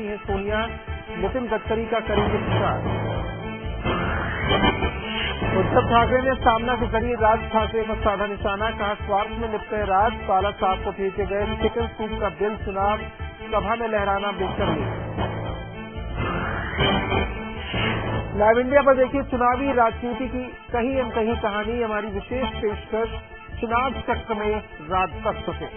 चाहती हैं सोनिया, नितिन गडकरी का करेंगे प्रचार। उद्धव ठाकरे ने सामना के जरिए राज ठाकरे पर साधा निशाना, कहा स्वार्थ में लिप्त है राज, पाला साहब को भेजे गए चिकन सूप का बिल चुनाव सभा में लहराना बेहतर नहीं। लाइव इंडिया पर देखिए चुनावी राजनीति की कहीं न कहीं कहानी, हमारी विशेष पेशकश चुनाव चक्र में राजतत्व से।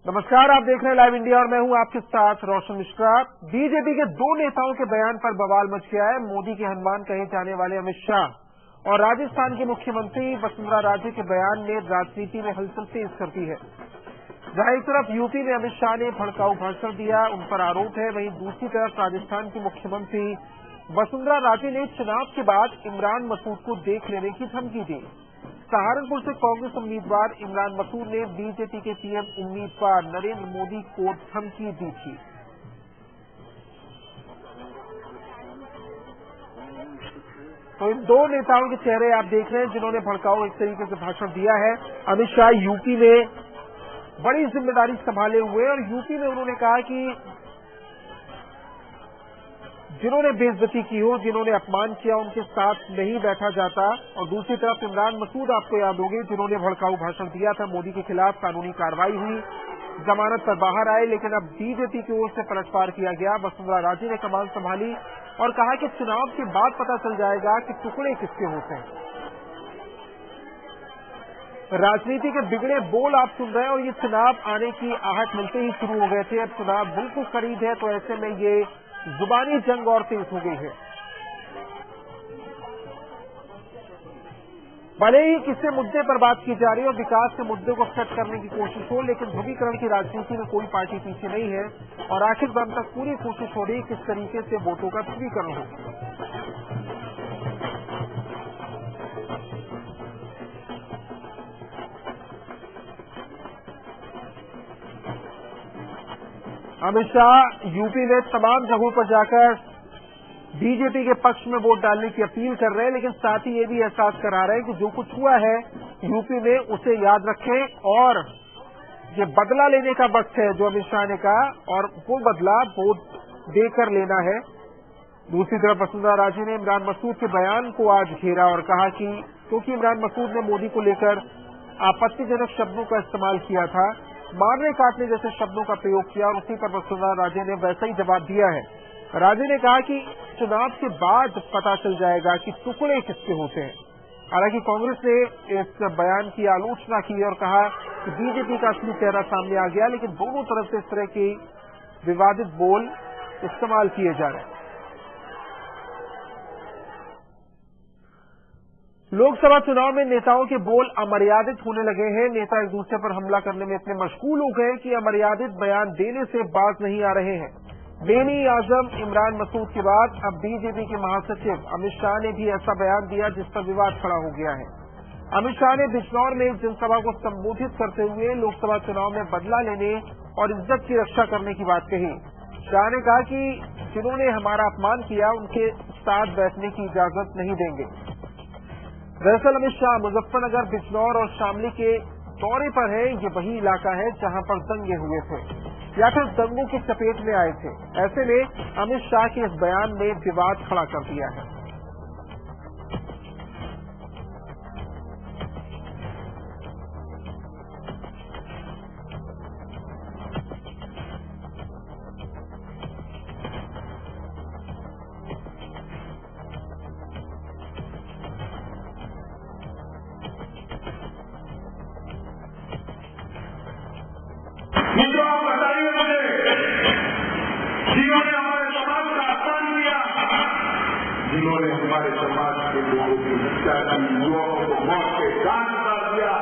नमस्कार, आप देख रहे हैं लाइव इंडिया और मैं हूं आपके साथ रोशन मिश्रा। बीजेपी के दो नेताओं के बयान पर बवाल मच गया है। मोदी के हनुमान कहे जाने वाले अमित शाह और राजस्थान के मुख्यमंत्री वसुंधरा राजे के बयान ने राजनीति में हलचल तेज कर दी है। जहां एक तरफ यूपी में अमित शाह ने भड़काऊ भाषण दिया, उन पर आरोप है, वहीं दूसरी तरफ राजस्थान की मुख्यमंत्री वसुंधरा राजे ने चुनाव के बाद इमरान मसूद को देख लेने की धमकी दी। सहारनपुर से कांग्रेस उम्मीदवार इमरान मसूद ने बीजेपी के पीएम उम्मीदवार नरेंद्र मोदी को धमकी दी थी। तो इन दो नेताओं के चेहरे आप देख रहे हैं जिन्होंने भड़काऊ एक तरीके से भाषण दिया है। अमित शाह यूपी में बड़ी जिम्मेदारी संभाले हुए और यूपी में उन्होंने कहा कि जिन्होंने बेइज्जती की हो, जिन्होंने अपमान किया, उनके साथ नहीं बैठा जाता। और दूसरी तरफ इमरान मसूद, आपको याद होगी, जिन्होंने भड़काऊ भाषण दिया था, मोदी के खिलाफ कानूनी कार्रवाई हुई, जमानत पर बाहर आए, लेकिन अब बीजेपी की ओर से पलटवार किया गया। वसुंधरा राजे ने कमान संभाली और कहा कि चुनाव के बाद पता चल जाएगा कि टुकड़े किसके होते हैं। राजनीति के बिगड़े बोल आप सुन रहे हैं और ये चुनाव आने की आहट मिलते ही शुरू हो गए थे। अब चुनाव बिल्कुल करीब है, तो ऐसे में ये जुबानी जंग और तेज हो गई है। भले ही किसी मुद्दे पर बात की जा रही है और विकास के मुद्दे को सेट करने की कोशिश हो, लेकिन ध्रुवीकरण की राजनीति में कोई पार्टी पीछे नहीं है और आखिर दम तक पूरी कोशिश हो रही है किस तरीके से वोटों का ध्रुवीकरण हो। अमित शाह यूपी में तमाम जगहों पर जाकर बीजेपी के पक्ष में वोट डालने की अपील कर रहे हैं, लेकिन साथ ही ये भी एहसास करा रहे हैं कि जो कुछ हुआ है यूपी में उसे याद रखें और ये बदला लेने का वक्त है, जो अमित शाह ने कहा, और वो बदला वोट देकर लेना है। दूसरी तरफ वसुंधरा राजे ने इमरान मसूद के बयान को आज घेरा और कहा कि क्योंकि इमरान मसूद ने मोदी को लेकर आपत्तिजनक शब्दों का इस्तेमाल किया था, मारने काटने जैसे शब्दों का प्रयोग किया, और उसी पर वसुंधरा राजे ने वैसा ही जवाब दिया है। राजे ने कहा कि चुनाव के बाद पता चल जाएगा कि टुकड़े किसके होते हैं। हालांकि कांग्रेस ने इस बयान की आलोचना की और कहा कि बीजेपी का असली चेहरा सामने आ गया, लेकिन दोनों तरफ से इस तरह के विवादित बोल इस्तेमाल किए जा रहे हैं। लोकसभा चुनाव में नेताओं के बोल अमर्यादित होने लगे हैं। नेता एक दूसरे पर हमला करने में इतने मशगूल हो गए कि अमर्यादित बयान देने से बाज नहीं आ रहे हैं। बेनी आजम इमरान मसूद के बाद अब बीजेपी के महासचिव अमित शाह ने भी ऐसा बयान दिया जिस पर विवाद खड़ा हो गया है। अमित शाह ने बिजनौर में एक जनसभा को संबोधित करते हुए लोकसभा चुनाव में बदला लेने और इज्जत की रक्षा करने की बात कही। शाह ने कहा कि जिन्होंने हमारा अपमान किया उनके साथ बैठने की इजाजत नहीं देंगे। दरअसल अमित शाह मुजफ्फरनगर, बिजनौर और शामली के दौरे पर है। ये वही इलाका है जहां पर दंगे हुए थे या फिर दंगों की चपेट में आए थे। ऐसे में अमित शाह के इस बयान ने विवाद खड़ा कर दिया है। बताइए मुझे, जिन्होंने हमारे समाज का अपमान किया, जिन्होंने हमारे समाज के लोगों की हत्या की, युवाओं को मौत के घाट उतार दिया,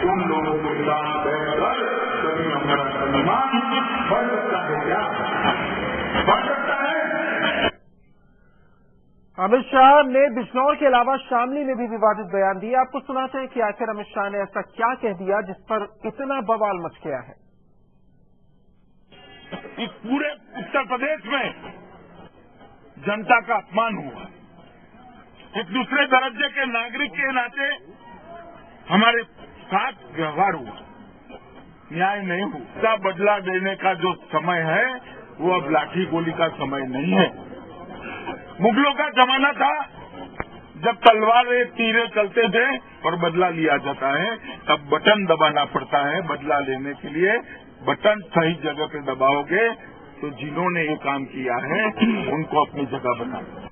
उन लोगों के साथ बैठकर कभी हमारा सम्मान बढ़ सकता है क्या? बढ़ सकता है? अमित शाह ने बिजनौर के अलावा शामली में भी विवादित बयान दिया। आपको सुनाते हैं कि आखिर अमित शाह ने ऐसा क्या कह दिया जिस पर इतना बवाल मच गया है। इस पूरे उत्तर प्रदेश में जनता का अपमान हुआ। एक दूसरे दर्जे के नागरिक के नाते हमारे साथ व्यवहार हुआ, न्याय नहीं हुआ। इसका बदला देने का जो समय है वो अब लाठी गोली का समय नहीं है। मुगलों का जमाना था जब तलवारें तीरे चलते थे और बदला लिया जाता है, तब बटन दबाना पड़ता है। बदला लेने के लिए बटन सही जगह पे दबाओगे तो जिन्होंने ये काम किया है उनको अपनी जगह बनाना।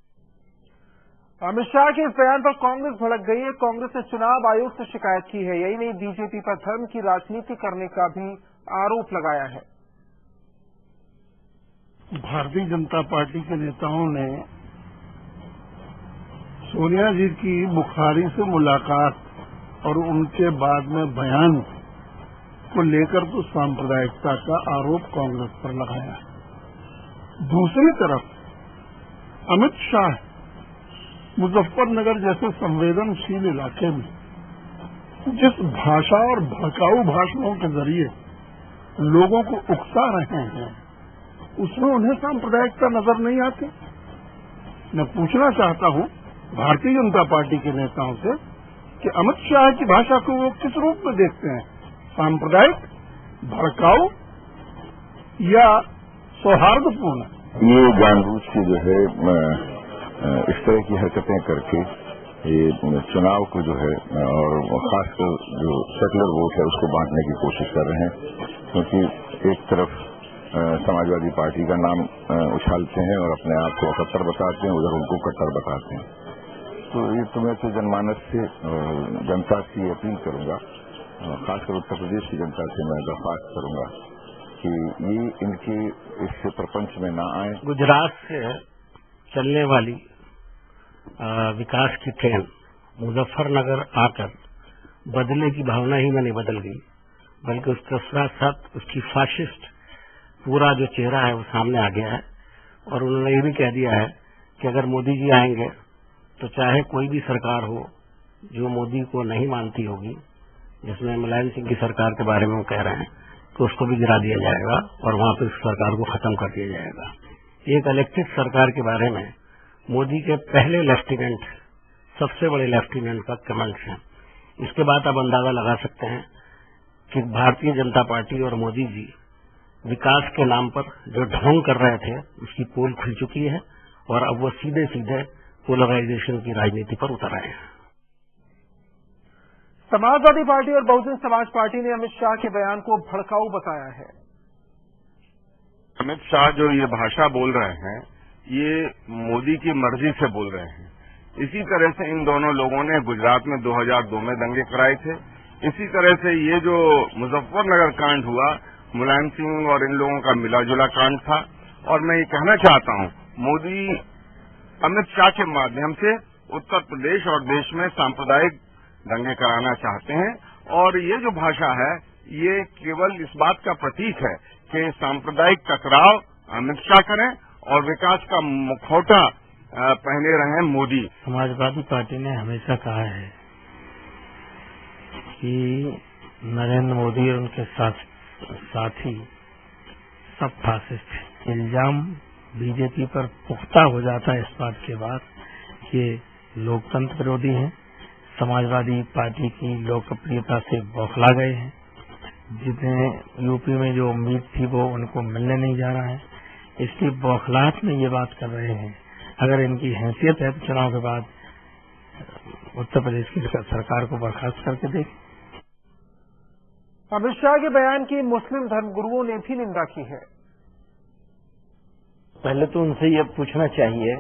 अमित शाह के इस बयान पर कांग्रेस भड़क गई है। कांग्रेस ने चुनाव आयोग से शिकायत की है। यही नहीं, बीजेपी पर धर्म की राजनीति करने का भी आरोप लगाया है। भारतीय जनता पार्टी के नेताओं ने सोनिया जी की बुखारी से मुलाकात और उनके बाद में बयान को लेकर तो सांप्रदायिकता का आरोप कांग्रेस पर लगाया है। दूसरी तरफ अमित शाह मुजफ्फरनगर जैसे संवेदनशील इलाके में जिस भाषा और भड़काऊ भाषणों के जरिए लोगों को उकसा रहे हैं, उसमें उन्हें सांप्रदायिकता नजर नहीं आती। मैं पूछना चाहता हूं भारतीय जनता पार्टी के नेताओं से कि अमित शाह की भाषा को वो किस रूप में देखते हैं, सांप्रदायिक, भड़काऊ या सौहार्दपूर्ण? ये जानबूझ के जो है इस तरह की हरकतें करके ये चुनाव को जो है और खासकर जो सेकुलर वोट है उसको बांटने की कोशिश कर रहे हैं, क्योंकि एक तरफ समाजवादी पार्टी का नाम उछालते हैं और अपने आप को कट्टर बताते हैं, उधर उनको कट्टर बताते हैं। तो ये तो मैं तो जनमानस से जनता से अपील करूंगा, खासकर उत्तर प्रदेश की जनता से मैं दरख्वास्त करूंगा कि ये इनके इस प्रपंच में ना आए। गुजरात से चलने वाली विकास की ट्रेन मुजफ्फरनगर आकर बदले की भावना ही में नहीं बदल गई, बल्कि उसके साथ साथ उसकी फाशिस्ट पूरा जो चेहरा है वो सामने आ गया है। और उन्होंने ये भी कह दिया है कि अगर मोदी जी आएंगे तो चाहे कोई भी सरकार हो जो मोदी को नहीं मानती होगी, जिसमें मुलायम सिंह की सरकार के बारे में वो कह रहे हैं, तो उसको भी गिरा दिया जाएगा और वहां पर उस सरकार को खत्म कर दिया जाएगा। एक इलेक्टेड सरकार के बारे में मोदी के पहले लेफ्टिनेंट, सबसे बड़े लेफ्टिनेंट का कमेंट्स हैं। इसके बाद आप अंदाजा लगा सकते हैं कि भारतीय जनता पार्टी और मोदी जी विकास के नाम पर जो ढोंग कर रहे थे उसकी पोल खुल चुकी है और अब वो सीधे सीधे पोलराइजेशन की राजनीति पर उतर आए हैं। समाजवादी पार्टी और बहुजन समाज पार्टी ने अमित शाह के बयान को भड़काऊ बताया है। अमित शाह जो ये भाषा बोल रहे हैं ये मोदी की मर्जी से बोल रहे हैं। इसी तरह से इन दोनों लोगों ने गुजरात में 2002 में दंगे कराए थे। इसी तरह से ये जो मुजफ्फरनगर कांड हुआ मुलायम सिंह और इन लोगों का मिलाजुला कांड था। और मैं ये कहना चाहता हूं मोदी अमित शाह के माध्यम से उत्तर प्रदेश और देश में सांप्रदायिक दंगे कराना चाहते हैं। और ये जो भाषा है ये केवल इस बात का प्रतीक है कि सांप्रदायिक टकराव अमित शाह करें और विकास का मुखौटा पहने रहे मोदी। समाजवादी पार्टी ने हमेशा कहा है कि नरेंद्र मोदी और उनके साथी सब फासिस्ट हैं। इल्जाम बीजेपी पर पुख्ता हो जाता है इस बात के बाद कि लोकतंत्र विरोधी हैं, समाजवादी पार्टी की लोकप्रियता से बौखला गए हैं, जिन्हें यूपी में जो उम्मीद थी वो उनको मिलने नहीं जा रहा है, इसलिए बौखलाहट में ये बात कर रहे हैं। अगर इनकी हैसियत है तो चुनाव के बाद उत्तर प्रदेश की सरकार को बर्खास्त करके दें। अमित शाह के बयान की मुस्लिम धर्मगुरुओं ने भी निंदा की है। पहले तो उनसे ये पूछना चाहिए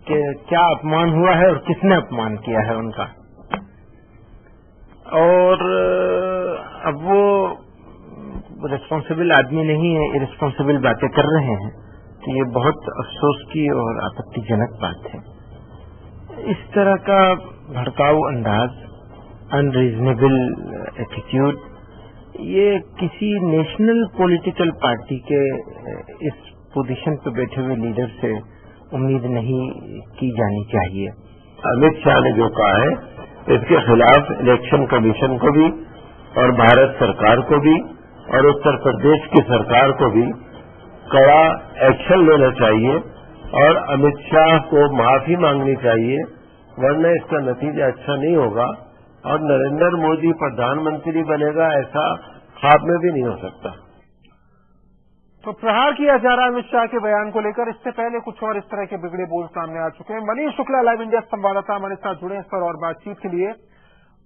कि क्या अपमान हुआ है और किसने अपमान किया है उनका। और अब वो रिस्पॉन्सिबल आदमी नहीं है, इरिस्पॉन्सिबल बातें कर रहे हैं, तो ये बहुत अफसोस की और आपत्तिजनक बात है। इस तरह का भड़काऊ अंदाज, अनरीजनेबल एटीट्यूड, ये किसी नेशनल पॉलिटिकल पार्टी के इस पोजीशन पर बैठे हुए लीडर से उम्मीद नहीं की जानी चाहिए। अमित शाह ने जो कहा है इसके खिलाफ इलेक्शन कमीशन को भी और भारत सरकार को भी और उत्तर प्रदेश की सरकार को भी कड़ा एक्शन लेना चाहिए और अमित शाह को माफी मांगनी चाहिए, वरना इसका नतीजा अच्छा नहीं होगा। और नरेंद्र मोदी प्रधानमंत्री बनेगा ऐसा ख्वाब में भी नहीं हो सकता। तो प्रहार किया जा रहा है अमित शाह के बयान को लेकर। इससे पहले कुछ और इस तरह के बिगड़े बोल सामने आ चुके हैं। मनीष शुक्ला लाइव इंडिया संवाददाता हमारे साथ जुड़े इस पर और बातचीत के लिए।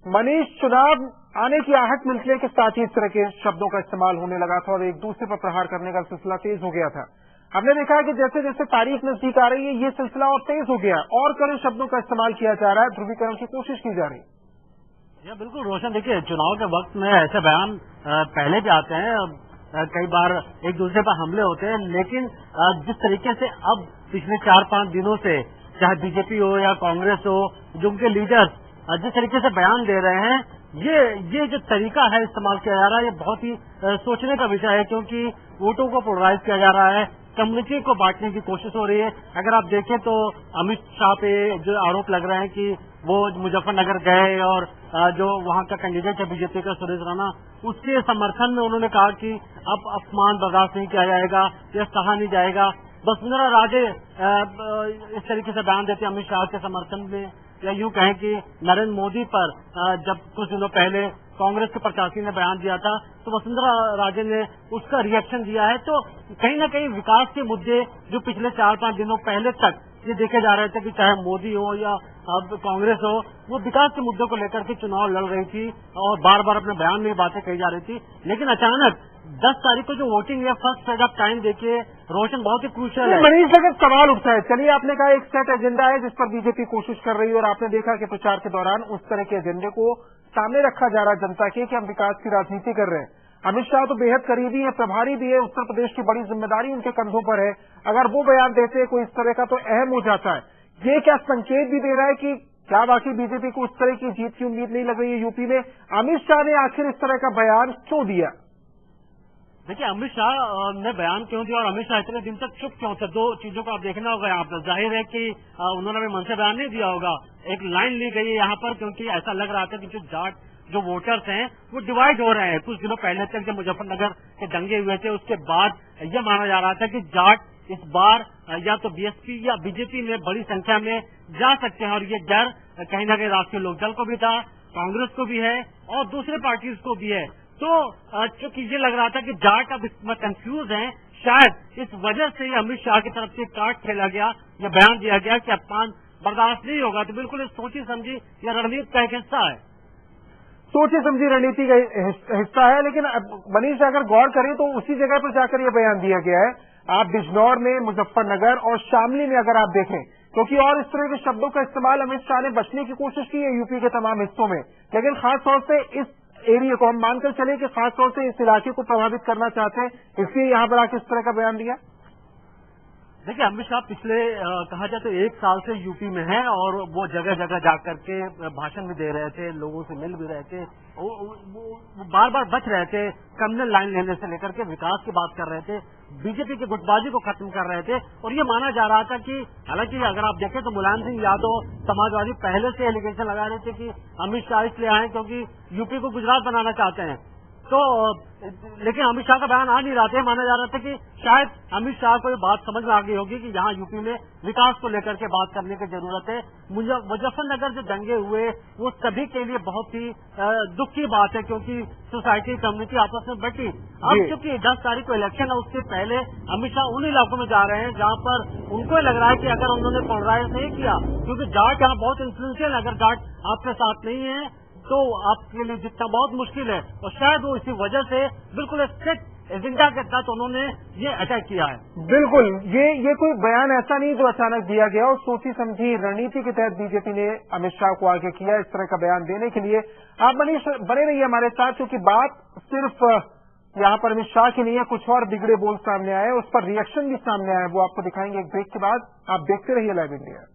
मनीष, चुनाव आने की आहट मिलने के साथ ही इस तरह के शब्दों का इस्तेमाल होने लगा था और एक दूसरे पर प्रहार करने का सिलसिला तेज हो गया था। हमने देखा है कि जैसे जैसे तारीख नजदीक आ रही है ये सिलसिला और तेज हो गया और कड़े शब्दों का इस्तेमाल किया जा रहा है, ध्रुवीकरण की कोशिश की जा रही है। यह बिल्कुल रोशन, देखिए चुनाव के वक्त में ऐसे बयान पहले भी आते हैं, कई बार एक दूसरे पर हमले होते हैं, लेकिन जिस तरीके से अब पिछले 4-5 दिनों से चाहे बीजेपी हो या कांग्रेस हो, जो उनके लीडर्स जिस तरीके से बयान दे रहे हैं, ये जो तरीका है इस्तेमाल किया जा रहा है, ये बहुत ही सोचने का विषय है, क्योंकि वोटों को पोलराइज किया जा रहा है, कम्युनिटी को बांटने की कोशिश हो रही है। अगर आप देखें तो अमित शाह पे जो आरोप लग रहे हैं कि वो मुजफ्फरनगर गए और जो वहां का कैंडिडेट है बीजेपी का सुरेश राणा, उसके समर्थन में उन्होंने कहा कि अब अपमान बर्दाश्त नहीं किया जाएगा, यह कहा नहीं जाएगा। वसुंधरा राजे इस तरीके से बयान देते अमित शाह के समर्थन में, या यूं कहें कि नरेंद्र मोदी पर जब कुछ दिनों पहले कांग्रेस के प्रत्याशी ने बयान दिया था तो वसुंधरा राजे ने उसका रिएक्शन दिया है। तो कहीं न कहीं विकास के मुद्दे जो पिछले 4-5 दिनों पहले तक ये देखे जा रहे थे कि चाहे मोदी हो या अब कांग्रेस हो, वो विकास के मुद्दों को लेकर के चुनाव लड़ रही थी और बार बार अपने बयान में बातें कही जा रही थी। लेकिन अचानक 10 तारीख को जो वोटिंग है, फर्स्ट सेट ऑफ टाइम देखिए रोशन, बहुत ही क्रूशियल है। मनीष, लेकिन सवाल उठता है, चलिए आपने कहा एक सेट एजेंडा है जिस पर बीजेपी कोशिश कर रही है और आपने देखा कि प्रचार के दौरान उस तरह के एजेंडे को सामने रखा जा रहा है जनता के कि हम विकास की राजनीति कर रहे हैं। अमित शाह तो बेहद करीबी है, प्रभारी भी है, उत्तर प्रदेश की बड़ी जिम्मेदारी उनके कंधों पर है। अगर वो बयान देते कोई इस तरह का तो अहम हो जाता है। ये क्या संकेत भी दे रहा है कि क्या वाकई बीजेपी को उस तरह की जीत की उम्मीद नहीं लग रही है यूपी में? अमित शाह ने आखिर इस तरह का बयान क्यों दिया? देखिए, अमित शाह ने बयान क्यों दिया और अमित शाह इतने दिन तक चुप क्यों थे, दो चीजों को आप देखना होगा यहाँ पर। जाहिर है कि उन्होंने भी मन से बयान नहीं दिया होगा, एक लाइन ली गई है यहाँ पर, क्योंकि ऐसा लग रहा था कि जो जाट जो वोटर्स हैं वो डिवाइड हो रहे हैं। कुछ दिनों पहले तक जब मुजफ्फरनगर के दंगे हुए थे उसके बाद यह माना जा रहा था कि जाट इस बार या तो बीएसपी या बीजेपी में बड़ी संख्या में जा सकते हैं, और ये डर कहीं न कहीं राष्ट्रीय लोकदल को भी था, कांग्रेस को भी है और दूसरे पार्टीज को भी है। तो चूंकि ये लग रहा था कि जाट अब इसमें कंफ्यूज हैं, शायद इस वजह से अमित शाह की तरफ से कार्ड खेला गया, यह बयान दिया गया कि अपमान बर्दाश्त नहीं होगा। तो बिल्कुल इस सोची समझी या रणनीति का एक हिस्सा है, सोची समझी रणनीति का हिस्सा है। लेकिन मनीष, अगर गौर करें तो उसी जगह पर जाकर यह बयान दिया गया है। आप बिजनौर में, मुजफ्फरनगर और शामली में अगर आप देखें, क्योंकि और इस तरह के शब्दों का इस्तेमाल अमित शाह ने बचने की कोशिश की है यूपी के तमाम हिस्सों में, लेकिन खासतौर से इस एरिया को हम मानकर चले कि खासतौर से इस इलाके को प्रभावित करना चाहते हैं, इसलिए यहां पर आके इस तरह का बयान दिया। देखिए, अमित शाह पिछले कहा जाए तो 1 साल से यूपी में हैं और वो जगह जगह जाकर के भाषण भी दे रहे थे, लोगों से मिल भी रहे थे, वो बार बार बच रहे थे, कम्युनल लाइन लेने से लेकर के विकास की बात कर रहे थे, बीजेपी की गुटबाजी को खत्म कर रहे थे। और ये माना जा रहा था कि हालांकि अगर आप देखें तो मुलायम सिंह यादव समाजवादी पहले से एलिगेशन लगा रहे थे कि अमित शाह इसलिए आए क्योंकि यूपी को गुजरात बनाना चाहते हैं। तो लेकिन अमित शाह का बयान आ नहीं रहा था, माना जा रहा था कि शायद अमित शाह को ये बात समझ में आ गई होगी कि यहाँ यूपी में विकास को लेकर के बात करने की जरूरत है। मुजफ्फरनगर जो दंगे हुए वो सभी के लिए बहुत ही दुख की बात है, क्योंकि सोसाइटी कम्युनिटी आपस में बटी। अब चूंकि 10 तारीख को इलेक्शन है, उससे पहले अमित शाह उन इलाकों में जा रहे हैं जहाँ पर उनको लग रहा है कि अगर उन्होंने पोलराइज नहीं किया, क्योंकि जाट यहाँ बहुत इन्फ्लुएंशियल है, अगर जाट आपके साथ नहीं है तो आपके लिए जितना बहुत मुश्किल है, और शायद वो इसी वजह से बिल्कुल स्ट्रिक्ट एजेंडा के तहत उन्होंने ये अटैक किया है। बिल्कुल, ये कोई बयान ऐसा नहीं जो अचानक दिया गया, और सोची समझी रणनीति के तहत बीजेपी ने अमित शाह को आगे किया इस तरह का बयान देने के लिए। आप मनीष बने रहिए हमारे साथ, क्योंकि बात सिर्फ यहाँ पर अमित शाह की नहीं है, कुछ और बिगड़े बोल सामने आए, उस पर रिएक्शन भी सामने आए, वो आपको दिखाएंगे एक ब्रेक के बाद। आप देखते रहिए लाइव इंडिया।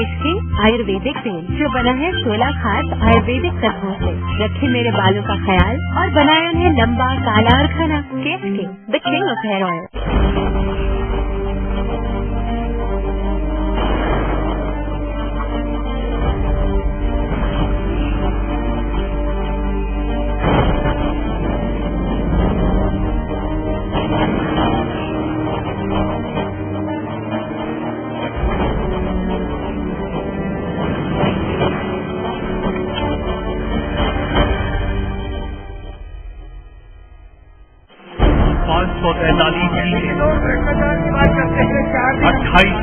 केश किंग आयुर्वेदिक तेल जो बना है 16 खास आयुर्वेदिक तत्वों से, रखे मेरे बालों का ख्याल और बनाया उन्हें लंबा, काला और घना। Kesh king, the king of hair oil.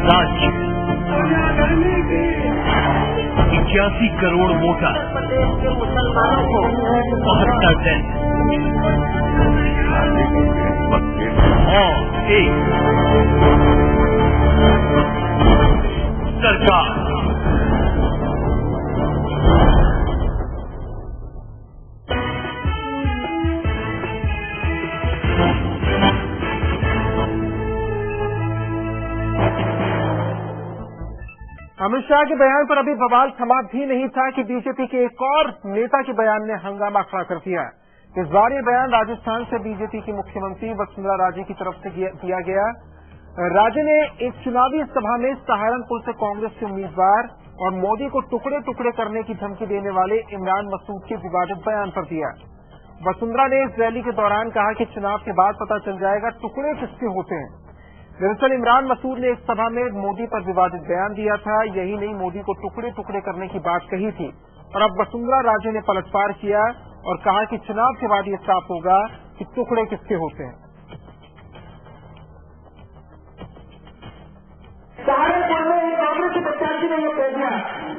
राज्य, 81 करोड़ वोटर, 72 दिन और एक सरकार। अमित शाह के बयान पर अभी बवाल थमा भी नहीं था कि बीजेपी के एक और नेता के बयान ने हंगामा खड़ा कर दिया। इस बार ये बयान राजस्थान से बीजेपी की मुख्यमंत्री वसुंधरा राजे की तरफ से दिया गया। राजे ने एक चुनावी सभा में सहारनपुर से कांग्रेस के उम्मीदवार और मोदी को टुकड़े टुकड़े करने की धमकी देने वाले इमरान मसूद के विवादित बयान पर दिया। वसुंधरा ने इस रैली के दौरान कहा कि चुनाव के बाद पता चल जाएगा टुकड़े किसके होते हैं। दरअसल इमरान मसूद ने एक सभा में मोदी पर विवादित बयान दिया था। यही नहीं, मोदी को टुकड़े टुकड़े करने की बात कही थी और अब वसुंधरा राजे ने पलटवार किया और कहा कि चुनाव के बाद ये साफ होगा कि टुकड़े किसके होते हैं। सहारनपुर में एक कांग्रेस के प्रत्याशी ने यह कह दिया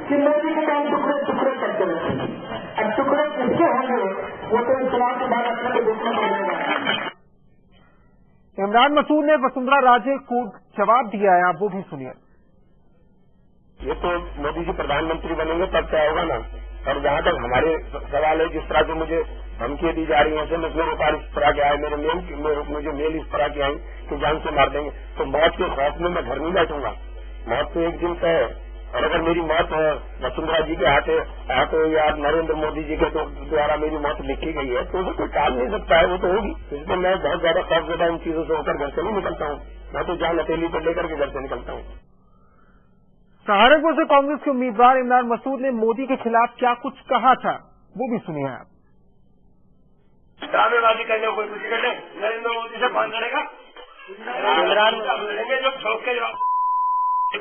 कि मोदी के काम टुकड़े टुकड़े करते रहते हैं। अब टुकड़े किसके होंगे वो तो चुनाव के बाद अपने को देखना पड़ेगा। इमरान मसूद ने वसुंधरा राजे को जवाब दिया है, आप वो भी सुनिए। ये तो मोदी जी प्रधानमंत्री बनेंगे तब तय होगा ना। और जहां तक हमारे सवाल है, जिस तरह से मुझे धमकियां दी जा रही हैं, मेरे ऊपर इस तरह के आए, मुझे मेल इस तरह की आई कि जान से मार देंगे, तो मौत के खौफ में मैं घर नहीं बैठूंगा। मौत तो एक दिन तय है और अगर मेरी मौत वसुंधरा जी के हाथों या नरेंद्र मोदी जी के द्वारा मेरी मौत लिखी गई है तो उसे कोई टाल नहीं सकता है, वो तो होगी। इसलिए मैं बहुत ज्यादा खौफजदा इन चीजों से होकर घर से नहीं निकलता हूँ। मैं तो जान हथेली पर लेकर के घर से निकलता हूँ। सहारनपुर से कांग्रेस के उम्मीदवार इमरान मसूद ने मोदी के खिलाफ क्या कुछ कहा था, वो भी सुनिए आप। ड्रामेबाजी करने कोई कुछ कर ले, नरेंद्र मोदी से कौन लड़ेगा? इमरान लड़ेंगे जो ठोक के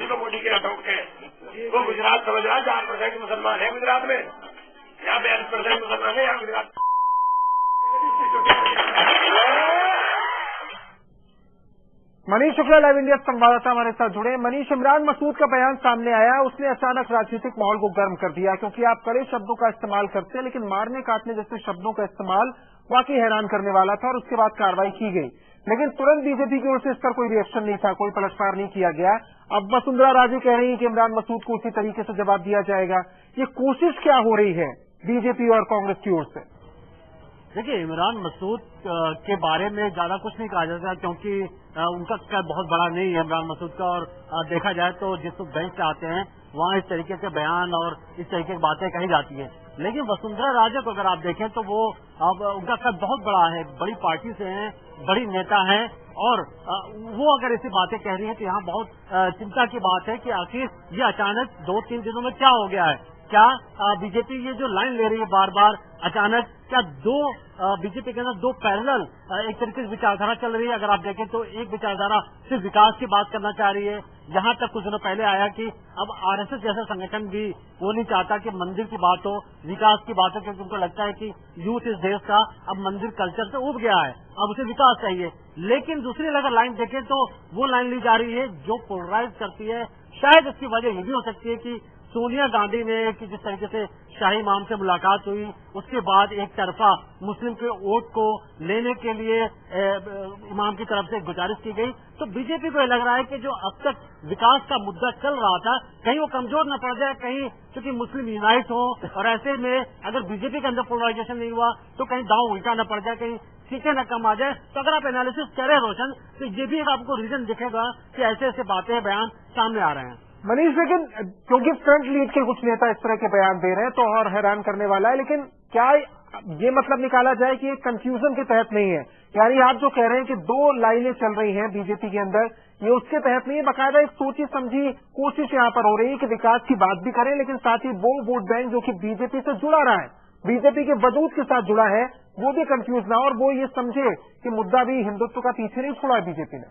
तो मोदी के ठोक के। वो गुजरात समझ रहा 4% मुसलमान है गुजरात में, यहाँ 42% मुसलमान है यहाँ गुजरात। मनीष शुक्ला लाइव इंडिया संवाददाता हमारे साथ जुड़े। मनीष, इमरान मसूद का बयान सामने आया, उसने अचानक राजनीतिक माहौल को गर्म कर दिया, क्योंकि आप कड़े शब्दों का इस्तेमाल करते हैं, लेकिन मारने काटने जैसे शब्दों का इस्तेमाल वाकई हैरान करने वाला था और उसके बाद कार्रवाई की गई, लेकिन तुरंत बीजेपी की ओर से इस पर कोई रिएक्शन नहीं था, कोई पलटवार नहीं किया गया। अब वसुंधरा राजे कह रही है कि इमरान मसूद को उसी तरीके से जवाब दिया जाएगा। ये कोशिश क्या हो रही है बीजेपी और कांग्रेस की ओर से? देखिए, इमरान मसूद के बारे में ज्यादा कुछ नहीं कहा जाता, क्योंकि उनका कद बहुत बड़ा नहीं है इमरान मसूद का, और देखा जाए तो जिस बेंच पे आते हैं वहाँ इस तरीके के बयान और इस तरीके की बातें कही जाती हैं। लेकिन वसुंधरा राजे को अगर आप देखें तो वो अब उनका कद बहुत बड़ा है, बड़ी पार्टी से हैं, बड़ी नेता हैं, और वो अगर ऐसी बातें कह रही हैं तो यहाँ बहुत चिंता की बात है कि आखिर ये अचानक 2-3 दिनों में क्या हो गया है। क्या बीजेपी ये जो लाइन ले रही है बार बार अचानक, क्या बीजेपी के अंदर दो पैरेलल एक तरीके से विचारधारा चल रही है? अगर आप देखें तो एक विचारधारा सिर्फ विकास की बात करना चाह रही है, यहाँ तक कुछ दिनों पहले आया कि अब आरएसएस जैसा संगठन भी वो नहीं चाहता कि मंदिर की बात हो, विकास की बात हो, क्योंकि उनको लगता है कि यूथ इस देश का अब मंदिर कल्चर से उब गया है, अब उसे विकास चाहिए। लेकिन दूसरी अगर लाइन देखें तो वो लाइन ली जा रही है जो पोलराइज करती है। शायद इसकी वजह ये भी हो सकती है कि सोनिया गांधी ने कि जिस तरीके से शाही इमाम से मुलाकात हुई, उसके बाद एक तरफा मुस्लिम के वोट को लेने के लिए इमाम की तरफ से गुजारिश की गई, तो बीजेपी को यह लग रहा है कि जो अब तक विकास का मुद्दा चल रहा था कहीं वो कमजोर न पड़ जाए, कहीं क्योंकि मुस्लिम यूनाइट हो, और ऐसे में अगर बीजेपी के अंदर पोलराइजेशन नहीं हुआ तो कहीं दांव उल्टा न पड़ जाए, कहीं सीटें न कम आ जाए। तो अगर आप एनालिसिस करें रोशन, तो ये भी आपको रीजन दिखेगा कि ऐसे ऐसे बातें बयान सामने आ रहे हैं। मनीष, लेकिन क्योंकि फ्रंट लीड के कुछ नेता इस तरह के बयान दे रहे हैं तो और हैरान करने वाला है, लेकिन क्या ये मतलब निकाला जाए कि ये कंफ्यूजन के तहत नहीं है? यानी आप जो कह रहे हैं कि दो लाइनें चल रही हैं बीजेपी के अंदर, ये उसके तहत नहीं है, बाकायदा एक सोची समझी कोशिश यहाँ पर हो रही है कि विकास की बात भी करें, लेकिन साथ ही वो वोट बैंक जो कि बीजेपी से जुड़ा रहा है, बीजेपी के वजूद के साथ जुड़ा है, वो भी कंफ्यूज ना हो और वो ये समझे कि मुद्दा भी हिंदुत्व का पीछे नहीं छोड़ा है बीजेपी ने।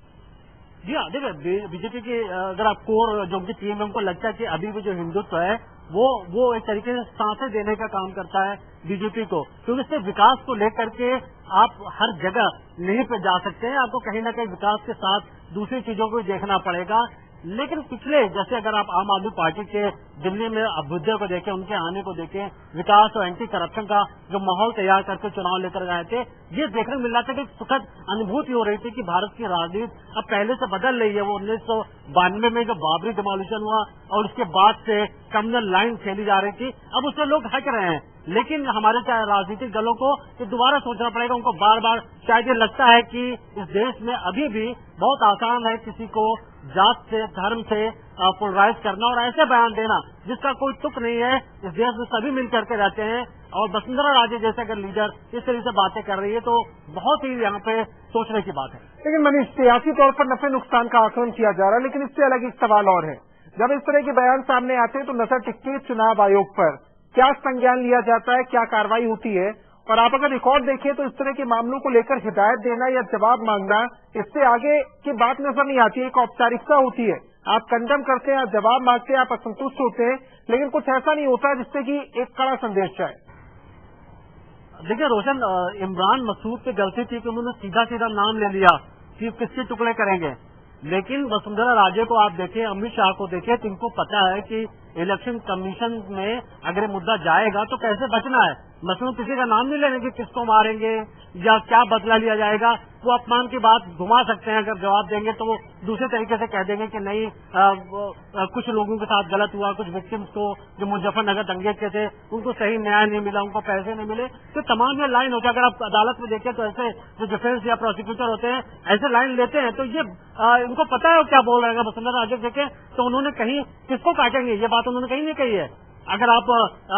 जी हाँ, देखिए बीजेपी की अगर आप कोर जो उनकी टीम है उनको लगता है कि अभी भी जो हिंदुत्व है वो एक तरीके से सांसें देने का काम करता है बीजेपी को, क्योंकि इससे विकास को लेकर के आप हर जगह नहीं पे जा सकते हैं। आपको कहीं ना कहीं विकास के साथ दूसरी चीजों को भी देखना पड़ेगा। लेकिन पिछले जैसे अगर आप आम आदमी पार्टी के दिल्ली में अभ्युदय को देखें, उनके आने को देखें, विकास और एंटी करप्शन का जो माहौल तैयार करके चुनाव लेकर गए थे, ये देखने को मिल रहा था कि सुखद अनुभूति हो रही थी कि भारत की राजनीति अब पहले से बदल रही है। वो 1992 में जो बाबरी डिमोलिशन हुआ और उसके बाद से कम्युनल लाइन खेली जा रही थी, अब उससे लोग हट रहे हैं। लेकिन हमारे राजनीतिक दलों को ये दोबारा सोचना पड़ेगा। उनको बार बार शायद ये लगता है कि इस देश में अभी भी बहुत आसान है किसी को जात से, धर्म से पोलराइज करना और ऐसे बयान देना जिसका कोई तुक नहीं है। इस देश में सभी मिल करके रहते हैं और वसुंधरा राजे जैसे अगर लीडर इस तरह से बातें कर रही है तो बहुत ही यहाँ पे सोचने की बात है। लेकिन मनीष, सियासी तौर पर नफे नुकसान का आकलन किया जा रहा है, लेकिन इससे अलग एक सवाल और है। जब इस तरह के बयान सामने आते हैं तो नजर टिकती है चुनाव आयोग पर, क्या संज्ञान लिया जाता है, क्या कार्रवाई होती है? और आप अगर रिकॉर्ड देखें तो इस तरह के मामलों को लेकर हिदायत देना या जवाब मांगना, इससे आगे की बात नजर नहीं आती है। एक औपचारिकता होती है, आप कंडम करते हैं, आप जवाब मांगते हैं, आप असंतुष्ट होते हैं, लेकिन कुछ ऐसा नहीं होता जिससे कि एक कड़ा संदेश जाए। देखिए रोशन, इमरान मसूद की गलती थी कि उन्होंने सीधा सीधा नाम ले लिया कि किसके टुकड़े करेंगे। लेकिन वसुंधरा राजे को आप देखें, अमित शाह को देखें, तो इनको पता है कि इलेक्शन कमीशन में अगर मुद्दा जाएगा तो कैसे बचना है। मसलन किसी का नाम नहीं लेने कि किसको मारेंगे या क्या बदला लिया जाएगा। वो अपमान की बात घुमा सकते हैं, अगर जवाब देंगे तो वो दूसरे तरीके से कह देंगे कि नहीं कुछ लोगों के साथ गलत हुआ, कुछ विक्टिम्स को जो मुजफ्फरनगर दंगे के थे उनको सही न्याय नहीं मिला, उनको पैसे नहीं मिले। तो तमाम ये लाइन होती है। अगर आप अदालत में देखें तो ऐसे जो डिफेंस या प्रोसिक्यूटर होते हैं ऐसे लाइन लेते हैं, तो ये इनको पता है क्या बोल रहे हैं। वसुंधरा राजे देखें तो उन्होंने कहीं किसको काटेंगे ये बात उन्होंने कहीं नहीं कही है। अगर आप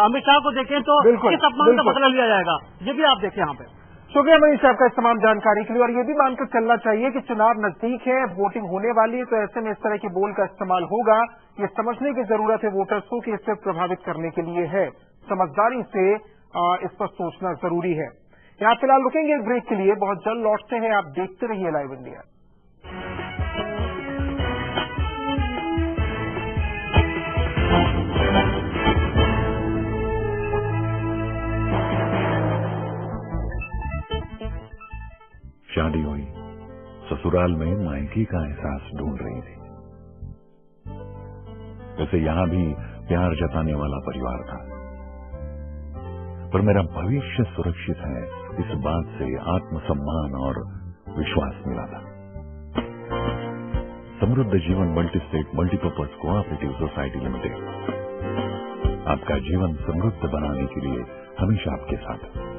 अमित शाह को देखें तो किस अपमान का बदला लिया जाएगा, ये भी आप देखें यहाँ पे। शुक्रिया मनीष साहब का इस तमाम जानकारी के लिए। और ये भी मानकर चलना चाहिए कि चुनाव नजदीक है, वोटिंग होने वाली है, तो ऐसे में इस तरह के बोल का इस्तेमाल होगा, ये समझने की जरूरत है वोटर्स को कि इससे प्रभावित करने के लिए है। समझदारी से इस पर सोचना जरूरी है। यहाँ फिलहाल रुकेंगे एक ब्रेक के लिए, बहुत जल्द लौटते हैं। आप देखते रहिए लाइव इंडिया। शादी हुई, ससुराल में मायके का एहसास ढूंढ रही थी। वैसे यहां भी प्यार जताने वाला परिवार था, पर मेरा भविष्य सुरक्षित है इस बात से आत्मसम्मान और विश्वास मिला था। समृद्ध जीवन multi state multipurpose cooperative society limited आपका जीवन समृद्ध बनाने के लिए हमेशा आपके साथ है।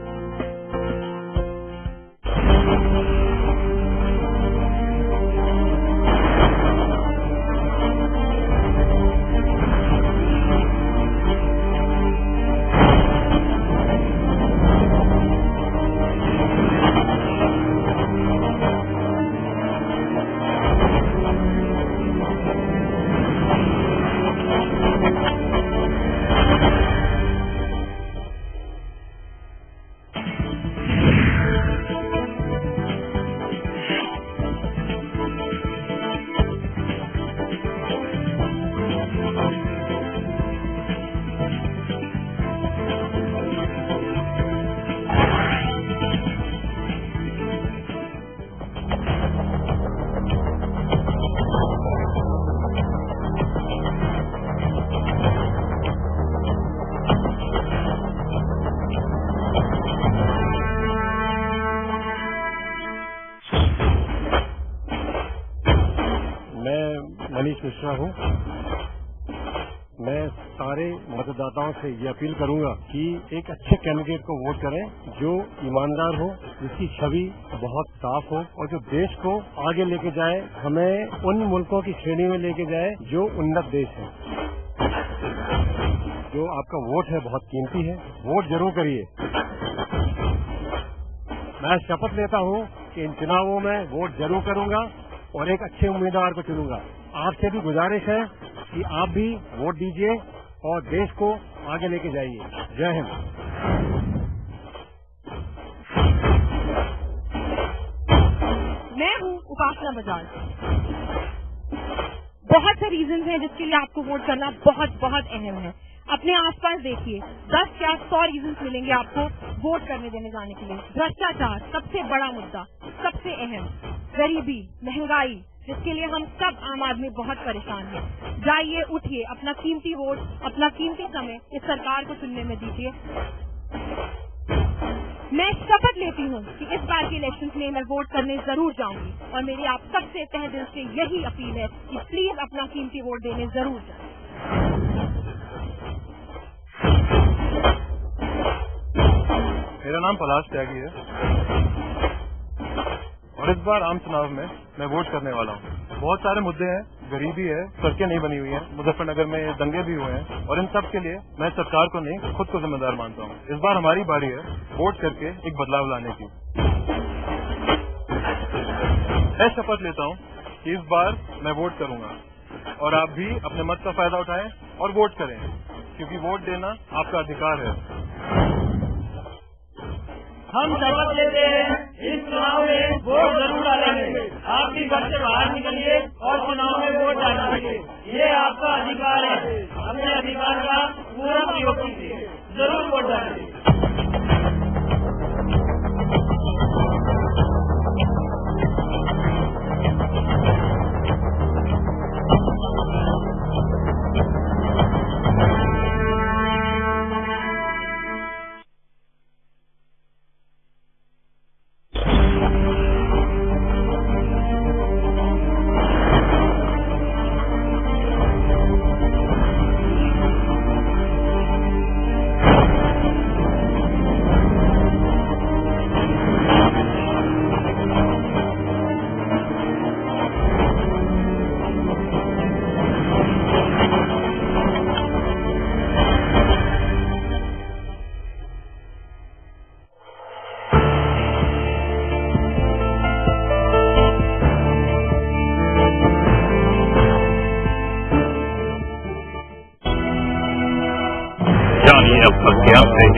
मनीष मिश्रा हूँ। मैं सारे मतदाताओं से ये अपील करूंगा कि एक अच्छे कैंडिडेट को वोट करें जो ईमानदार हो, जिसकी छवि बहुत साफ हो और जो देश को आगे लेके जाए, हमें उन मुल्कों की श्रेणी में लेके जाए जो उन्नत देश है। जो आपका वोट है बहुत कीमती है, वोट जरूर करिए। मैं शपथ लेता हूं कि इन चुनावों में वोट जरूर करूंगा और एक अच्छे उम्मीदवार को चुनूंगा। आपसे भी गुजारिश है कि आप भी वोट दीजिए और देश को आगे लेके जाइए। जय हिंद। मैं हूँ उपासना बजाज। बहुत से रीजन हैं जिसके लिए आपको वोट करना बहुत बहुत अहम है। अपने आसपास देखिए, 10 या 100 रीजन मिलेंगे आपको वोट करने देने जाने के लिए। भ्रष्टाचार सबसे बड़ा मुद्दा, सबसे अहम। गरीबी, महंगाई, जिसके लिए हम सब आम आदमी बहुत परेशान हैं। जाइए, उठिए, अपना कीमती वोट, अपना कीमती समय इस सरकार को चुनने में दीजिए। मैं शपथ लेती हूँ कि इस बार के इलेक्शंस में मैं वोट करने जरूर जाऊंगी और मेरी आप सबसे तहे दिल से यही अपील है कि प्लीज अपना कीमती वोट देने जरूर जाएं। मेरा नाम पलाश त्यागी है और इस बार आम चुनाव में मैं वोट करने वाला हूँ। बहुत सारे मुद्दे हैं, गरीबी है, सड़कें नहीं बनी हुई हैं, मुजफ्फरनगर में दंगे भी हुए हैं और इन सब के लिए मैं सरकार को नहीं खुद को जिम्मेदार मानता हूँ। इस बार हमारी बारी है वोट करके एक बदलाव लाने की। मैं शपथ लेता हूँ कि इस बार मैं वोट करूंगा और आप भी अपने मत का फायदा उठाएं और वोट करें, क्योंकि वोट देना आपका अधिकार है। हम शपथ लेते हैं इस चुनाव में वोट जरूर डालेंगे। आप भी घर से बाहर निकलिए और चुनाव में वोट डालिए। ये आपका अधिकार है। अपने अधिकार का पूरा प्रयोग कीजिए, जरूर वोट डालिए।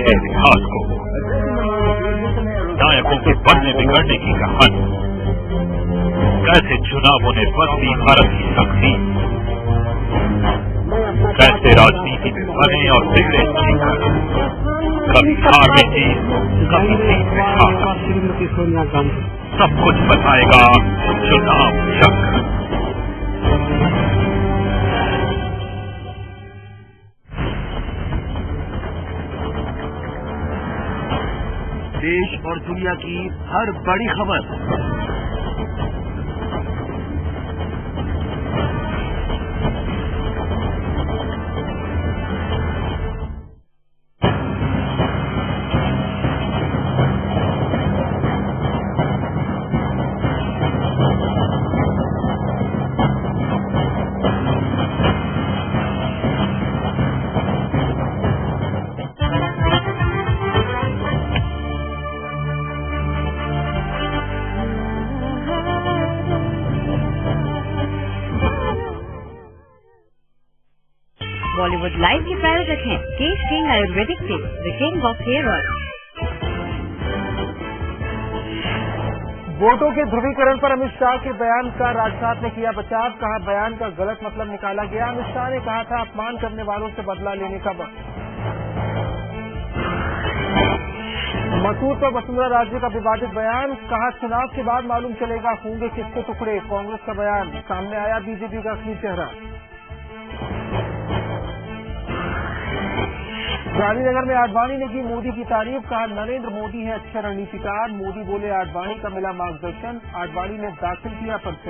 इतिहास को नायकों के बनने बिगड़ने की कहानी, कैसे चुनावों ने बदली भारत की तकदीर, कैसे राजनीति में बने और बिगड़े सीखर, कभी हार में जीत, कभी जीत में हार, सब कुछ बताएगा चुनाव चक्र। देश और दुनिया की हर बड़ी खबर, बॉलीवुड लाइव की ट्रायल रखें केश किंग आयुर्वेदिक से the king of hair oil. वोटों के ध्रुवीकरण पर अमित शाह के बयान का राजनाथ ने किया बचाव, कहा बयान का गलत मतलब निकाला गया। अमित शाह ने कहा था अपमान करने वालों से बदला लेने का वक्त। मसूद और वसुंधरा राजे का विवादित बयान, कहा चुनाव के बाद मालूम चलेगा होंगे किसके टुकड़े। कांग्रेस का बयान, सामने आया बीजेपी का असली चेहरा। गांधीनगर में आडवाणी ने की मोदी की तारीफ, कहा नरेंद्र मोदी है अच्छे रणनीतिकार। मोदी बोले आडवाणी का मिला मार्गदर्शन, आडवाणी ने दाखिल किया पर्चा।